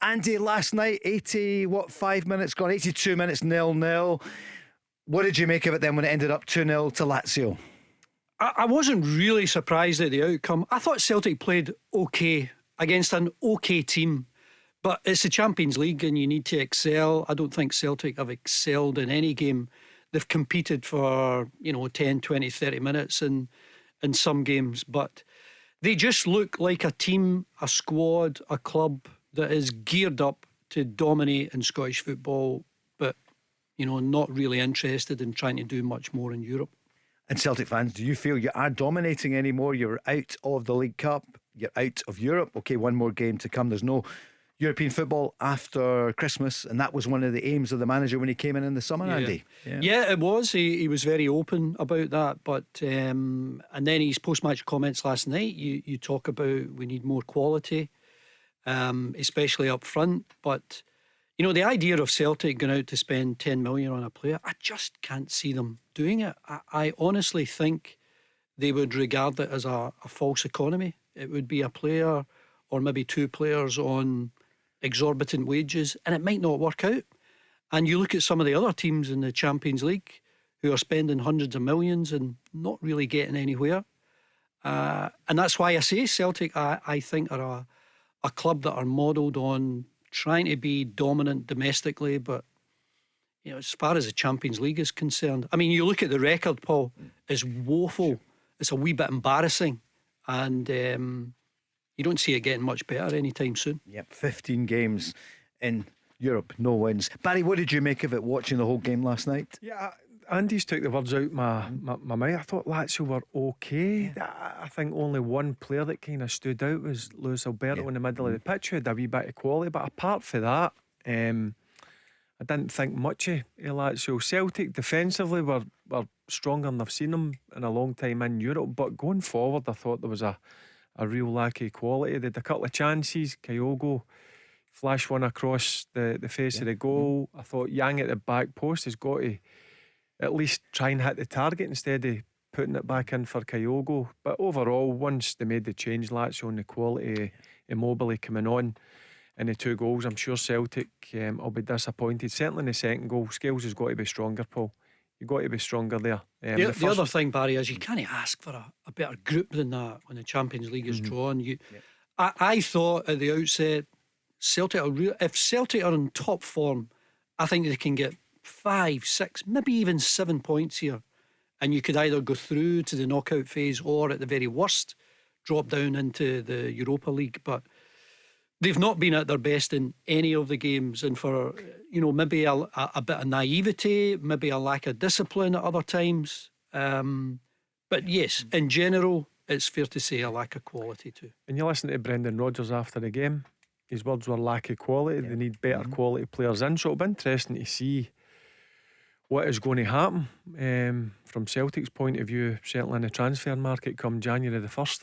Andy, last night, 5 minutes gone, 82 minutes 0-0. What did you make of it then when it ended up 2-0 to Lazio? I wasn't really surprised at the outcome. I thought Celtic played okay against an okay team, but it's the Champions League and you need to excel. I don't think Celtic have excelled in any game. They've competed for 10, 20, 30 minutes in some games, but they just look like a team, a squad, a club that is geared up to dominate in Scottish football, but not really interested in trying to do much more in Europe. And Celtic fans, do you feel you are dominating anymore? You're out of the League Cup, you're out of Europe. Okay, one more game to come. There's no European football after Christmas, and that was one of the aims of the manager when he came in the summer, Andy. Yeah, it was. He was very open about that. But and then his post-match comments last night, you talk about we need more quality, especially up front. But the idea of Celtic going out to spend 10 million on a player, I just can't see them doing it. I honestly think they would regard it as a false economy. It would be a player or maybe two players on exorbitant wages, and it might not work out. And you look at some of the other teams in the Champions League who are spending hundreds of millions and not really getting anywhere. And that's why I say Celtic, I think, are a club that are modelled on trying to be dominant domestically, but as far as the Champions League is concerned, I mean, you look at the record, Paul, it's woeful. Sure. It's a wee bit embarrassing, and you don't see it getting much better anytime soon. Yep, 15 games in Europe, no wins. Barry, what did you make of it watching the whole game last night? Yeah, Andy's took the words out my mouth. I thought Lazio were okay. I think only one player that kind of stood out was Luis Alberto in the middle of the pitch, who had a wee bit of quality. But apart from that, I didn't think much of Lazio. Celtic defensively were stronger than I've seen them in a long time in Europe. But going forward, I thought there was a real lack of quality. They had a couple of chances. Kyogo flashed one across the face of the goal. I thought Yang at the back post has got to at least try and hit the target instead of putting it back in for Kyogo. But overall, once they made the change, Lazio, and the quality of Immobile coming on and the two goals, I'm sure Celtic will be disappointed. Certainly in the second goal, Scales has got to be stronger, Paul. You've got to be stronger there. The other thing, Barry, is you can't ask for a better group than that when the Champions League is drawn. I thought at the outset, if Celtic are in top form, I think they can get 5, 6, maybe even 7 points here, and you could either go through to the knockout phase or at the very worst drop down into the Europa League. But they've not been at their best in any of the games, and for maybe a bit of naivety, maybe a lack of discipline at other times, but yes, in general it's fair to say a lack of quality too. And you listen to Brendan Rodgers after the game, his words were lack of quality. They need better quality players in, so it'll be interesting to see what is going to happen from Celtic's point of view, certainly in the transfer market come January the 1st.